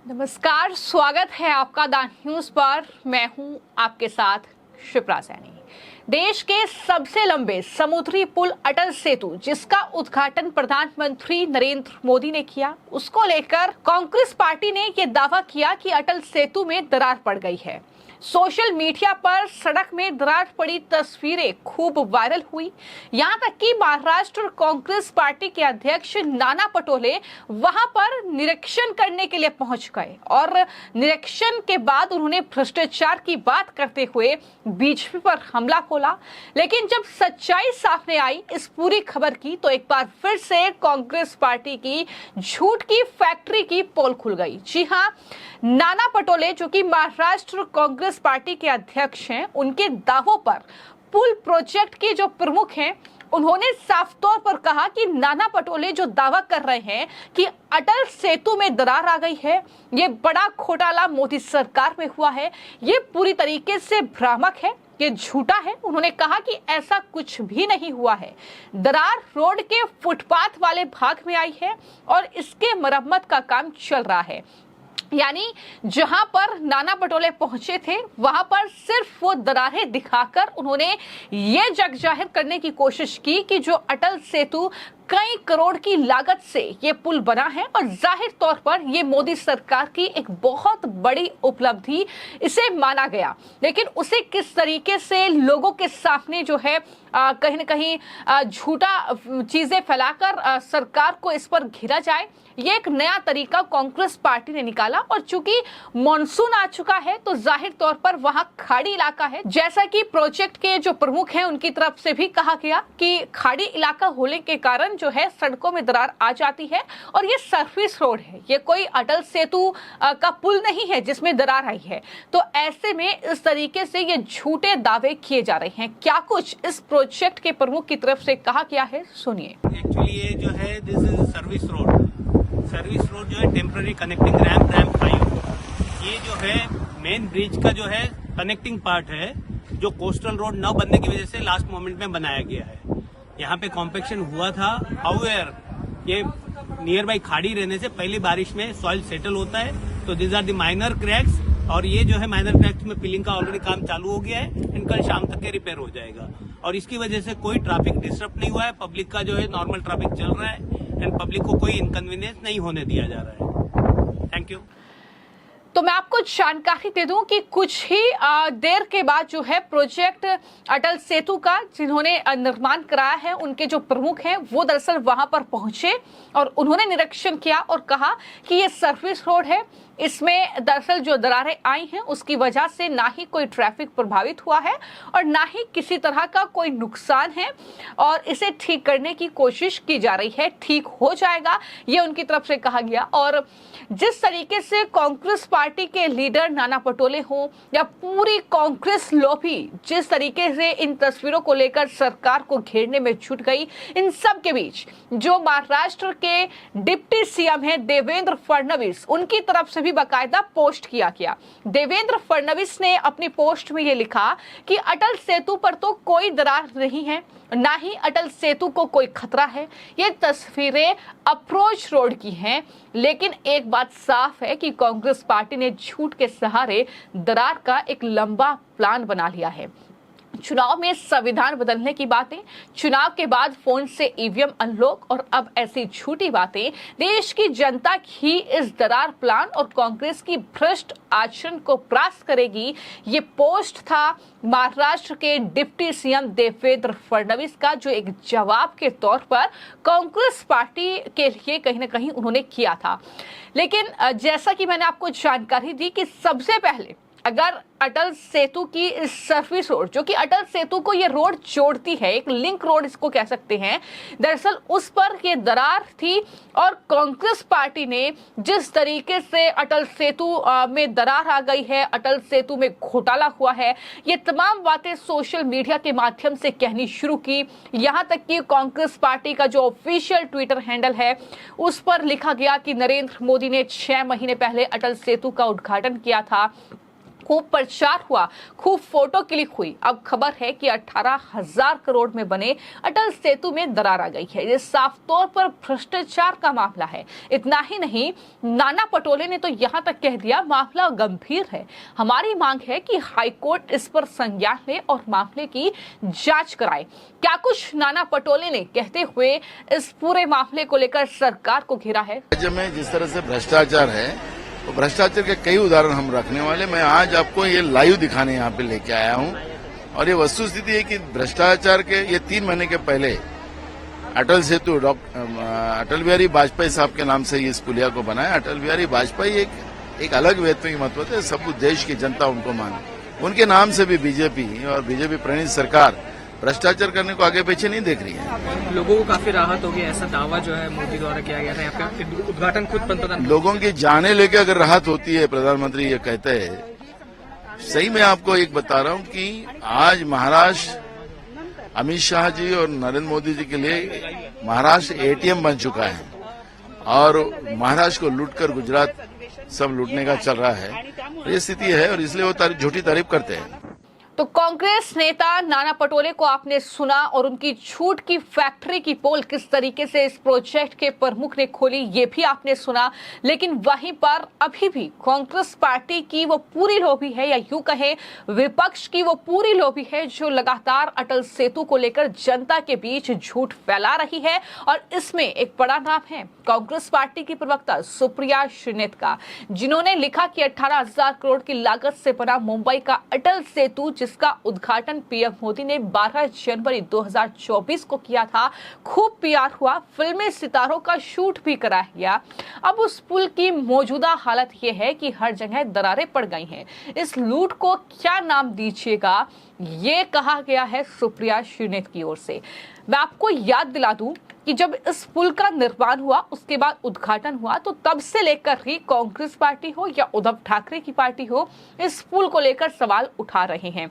नमस्कार, स्वागत है आपका द न्यूज पर। मैं हूं आपके साथ शिप्रा सैनी। देश के सबसे लंबे समुद्री पुल अटल सेतु, जिसका उद्घाटन प्रधानमंत्री नरेंद्र मोदी ने किया, उसको लेकर कांग्रेस पार्टी ने यह दावा किया कि अटल सेतु में दरार पड़ गई है। सोशल मीडिया पर सड़क में दरार पड़ी तस्वीरें खूब वायरल हुई। यहां तक कि महाराष्ट्र कांग्रेस पार्टी के अध्यक्ष नाना पटोले वहां पर निरीक्षण करने के लिए पहुंच गए और निरीक्षण के बाद उन्होंने भ्रष्टाचार की बात करते हुए बीजेपी पर हमला बोला। लेकिन जब सच्चाई सामने आई इस पूरी खबर की, तो एक बार फिर से कांग्रेस पार्टी की झूठ की फैक्ट्री की पोल खुल गई। जी हां, नाना पटोले, जो कि महाराष्ट्र कांग्रेस पार्टी के अध्यक्ष हैं, उनके दावों पर पुल प्रोजेक्ट के जो प्रमुख हैं, उन्होंने साफ तौर पर कहा कि नाना पटोले जो दावा कर रहे हैं कि अटल सेतु में दरार आ गई है, ये बड़ा घोटाला मोदी सरकार में हुआ है, ये पूरी तरीके से भ्रामक है, ये झूठा है। उन्होंने कहा कि ऐसा कुछ भी नहीं हुआ है। दरार रोड के फुटपाथ वाले भाग में आई है और इसके मरम्मत का काम चल रहा है। यानी जहां पर नाना पटोले पहुंचे थे, वहां पर सिर्फ वो दरारें दिखाकर उन्होंने ये जग जाहिर करने की कोशिश की कि जो अटल सेतु कई करोड़ की लागत से ये पुल बना है और जाहिर तौर पर ये मोदी सरकार की एक बहुत बड़ी उपलब्धि इसे माना गया। लेकिन उसे किस तरीके से लोगों के सामने जो है कहीं न कहीं झूठा चीजें फैलाकर सरकार को इस पर घिरा जाए, ये एक नया तरीका कांग्रेस पार्टी ने निकाला। और चूंकि मॉनसून आ चुका है तो जाहिर तौर पर वहां खाड़ी इलाका है, जैसा कि प्रोजेक्ट के जो प्रमुख हैं उनकी तरफ से भी कहा गया कि खाड़ी इलाका होने के कारण जो है सड़कों में दरार आ जाती है और ये सर्विस रोड है, ये कोई अटल सेतु का पुल नहीं है जिसमें दरार आई है। तो ऐसे में इस तरीके से ये झूठे दावे किए जा रहे हैं। क्या कुछ इस प्रोजेक्ट के प्रमुख की तरफ से कहा गया है, सुनिए। एक्चुअली ये जो है दिस इज सर्विस रोड जो है टेम्पररी कनेक्टिंग रैम्प 5। ये जो है मेन ब्रिज का जो है कनेक्टिंग पार्ट है, जो कोस्टल रोड न बनने की वजह से लास्ट मोमेंट में बनाया गया है। यहाँ पे कॉम्पेक्शन हुआ था, हाउएवर ये नियर बाई खाड़ी रहने से पहली बारिश में सॉइल सेटल होता है, तो this are the minor cracks. और ये जो है माइनर क्रैक्स में पिलिंग का ऑलरेडी काम चालू हो गया है, इनका शाम तक के रिपेयर हो जाएगा और इसकी वजह से कोई ट्रैफिक डिस्टर्ब नहीं हुआ है। पब्लिक का जो है नॉर्मल ट्रैफिक चल रहा है एंड पब्लिक को कोई इनकन्वीनियंस नहीं होने दिया जा रहा है। Thank you. तो मैं आपको जानकारी दे दूं कि कुछ ही देर के बाद जो है प्रोजेक्ट अटल सेतु का जिन्होंने निर्माण कराया है, उनके जो प्रमुख हैं वो दरअसल वहां पर पहुंचे और उन्होंने निरीक्षण किया और कहा कि ये सर्विस रोड है, इसमें दरअसल जो दरारें आई हैं उसकी वजह से ना ही कोई ट्रैफिक प्रभावित हुआ है और ना ही किसी तरह का कोई नुकसान है और इसे ठीक करने की कोशिश की जा रही है। ठीक हो जाएगा, ये उनकी तरफ से कहा गया। और जिस तरीके से कांग्रेस पार्टी के लीडर नाना पटोले हों या पूरी कांग्रेस लॉबी जिस तरीके से इन तस्वीरों को लेकर सरकार को घेरने में जुट गई, इन सब के बीच जो महाराष्ट्र के डिप्टी सीएम हैं देवेंद्र फडणवीस, उनकी तरफ से भी बाकायदा पोस्ट किया गया। देवेंद्र फडणवीस ने अपनी पोस्ट में यह लिखा कि अटल सेतु पर तो कोई दरार नहीं है, ना ही अटल सेतु को कोई खतरा है। ये तस्वीरें अप्रोच रोड की हैं, लेकिन एक बात साफ है कि कांग्रेस पार्टी ने झूठ के सहारे दरार का एक लंबा प्लान बना लिया है। चुनाव में संविधान बदलने की बातें, चुनाव के बाद फोन से ईवीएम अनलॉक और अब ऐसी झूठी बातें देश की जनता की इस दरार प्लान और कांग्रेस की भ्रष्ट आचरण को परास्त करेगी। ये पोस्ट था महाराष्ट्र के डिप्टी सीएम देवेंद्र फडणवीस का, जो एक जवाब के तौर पर कांग्रेस पार्टी के लिए कहीं ना कहीं उन्होंने किया था। लेकिन जैसा कि मैंने आपको जानकारी दी कि सबसे पहले अगर अटल सेतु की इस सर्विस रोड, जो कि अटल सेतु को ये रोड जोड़ती है, एक लिंक रोड इसको कह सकते हैं, दरअसल उस पर ये दरार थी और कांग्रेस पार्टी ने जिस तरीके से अटल सेतु में दरार आ गई है, अटल सेतु में घोटाला हुआ है, ये तमाम बातें सोशल मीडिया के माध्यम से कहनी शुरू की। यहाँ तक कि कांग्रेस पार्टी का जो ऑफिशियल ट्विटर हैंडल है उस पर लिखा गया कि नरेंद्र मोदी ने 6 महीने पहले अटल सेतु का उद्घाटन किया था। खूब प्रचार हुआ, खूब फोटो क्लिक हुई। अब खबर है कि 18,000 करोड़ में बने अटल सेतु में दरार आ गई है। ये साफ तौर पर भ्रष्टाचार का मामला है। इतना ही नहीं, नाना पटोले ने तो यहां तक कह दिया मामला गंभीर है। हमारी मांग है कि हाईकोर्ट इस पर संज्ञान ले और मामले की जांच कराए। क्या कुछ नाना पटोले ने कहते हुए इस पूरे मामले को लेकर सरकार को घेरा है। राज्य में जिस तरह से भ्रष्टाचार है, तो भ्रष्टाचार के कई उदाहरण हम रखने वाले। मैं आज आपको ये लाइव दिखाने यहाँ पे लेके आया हूँ और ये वस्तुस्थिति है कि भ्रष्टाचार के ये 3 महीने के पहले अटल सेतु अटल बिहारी वाजपेयी साहब के नाम से इस पुलिया को बनाया। अटल बिहारी वाजपेयी एक अलग व्यक्ति महत्व है, सब कुछ देश की जनता उनको माने। उनके नाम से भी बीजेपी और बीजेपी प्रणीत सरकार भ्रष्टाचार करने को आगे पीछे नहीं देख रही है। लोगों को काफी राहत होगी, ऐसा दावा जो है मोदी द्वारा किया गया था। यहाँ पे उद्घाटन खुद प्रधानमंत्री लोगों की जाने लेके अगर राहत होती है, प्रधानमंत्री ये कहते हैं। सही में आपको एक बता रहा हूँ कि आज महाराष्ट्र अमित शाह जी और नरेंद्र मोदी जी के लिए महाराष्ट्र एटीएम बन चुका है और महाराष्ट्र को लूटकर गुजरात सब लूटने का चल रहा है। ये स्थिति है और इसलिए वो झूठी तारीफ करते हैं। तो कांग्रेस नेता नाना पटोले को आपने सुना और उनकी झूठ की फैक्ट्री की पोल किस तरीके से इस प्रोजेक्ट के प्रमुख ने खोली, ये भी आपने सुना। लेकिन वहीं पर अभी भी कांग्रेस पार्टी की वो पूरी लॉबी है, या यूं कहें विपक्ष की वो पूरी लॉबी है, जो लगातार अटल सेतु को लेकर जनता के बीच झूठ फैला रही है। और इसमें एक बड़ा नाम है कांग्रेस पार्टी की प्रवक्ता सुप्रिया श्रीनेत का, जिन्होंने लिखा कि 18,000 करोड़ की लागत से बना मुंबई का अटल सेतु, जिसका उद्घाटन पीएम मोदी ने 12 जनवरी 2024 को किया था, खूब पीआर हुआ, फिल्मी सितारों का शूट भी कराया गया। अब उस पुल की मौजूदा हालत यह है कि हर जगह दरारें पड़ गई हैं। इस लूट को क्या नाम दीजिएगा, ये कहा गया है सुप्रिया श्रीनेत की ओर से। मैं आपको याद दिला दूं कि जब इस पुल का निर्माण हुआ, उसके बाद उद्घाटन हुआ, तो तब से लेकर ही कांग्रेस पार्टी हो या उद्धव ठाकरे की पार्टी हो, इस पुल को लेकर सवाल उठा रहे हैं।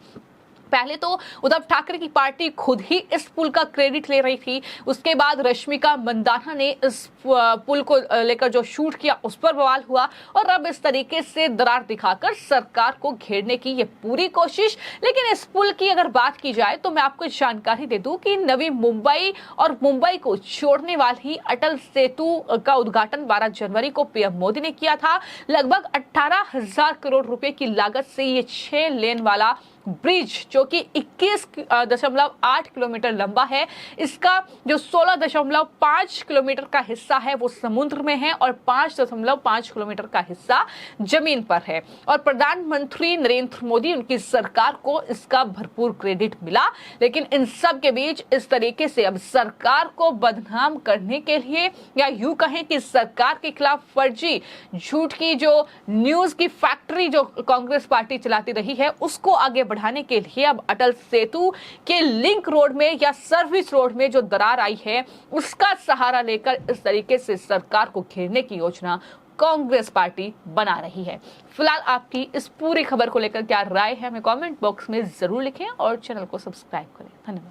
पहले तो उद्धव ठाकरे की पार्टी खुद ही इस पुल का क्रेडिट ले रही थी। उसके बाद रश्मिका मंदाना ने इस पुल को लेकर जो शूट किया उस पर बवाल हुआ, और अब इस तरीके से दरार दिखाकर सरकार को घेरने की ये पूरी कोशिश। लेकिन इस पुल की अगर बात की जाए तो मैं आपको जानकारी दे दूं कि नवी मुंबई और मुंबई को जोड़ने वाली अटल सेतु का उद्घाटन 12 जनवरी को पीएम मोदी ने किया था। लगभग 18,000 करोड़ रुपए की लागत से ये 6 लेन वाला ब्रिज, जो कि 21.8 किलोमीटर लंबा है, इसका जो 16.5 किलोमीटर का हिस्सा है वो समुद्र में है और 5.5 किलोमीटर का हिस्सा जमीन पर है। और प्रधानमंत्री नरेंद्र मोदी, उनकी सरकार को इसका भरपूर क्रेडिट मिला। लेकिन इन सब के बीच इस तरीके से अब सरकार को बदनाम करने के लिए, या यूं कहें कि सरकार के खिलाफ फर्जी झूठ की जो न्यूज की फैक्ट्री जो कांग्रेस पार्टी चलाती रही है, उसको आगे बढ़ाने के लिए अब अटल सेतु के लिंक रोड में या सर्विस रोड में जो दरार आई है, उसका सहारा लेकर इस तरीके से सरकार को घेरने की योजना कांग्रेस पार्टी बना रही है। फिलहाल आपकी इस पूरी खबर को लेकर क्या राय है, हमें कमेंट बॉक्स में जरूर लिखें और चैनल को सब्सक्राइब करें। धन्यवाद।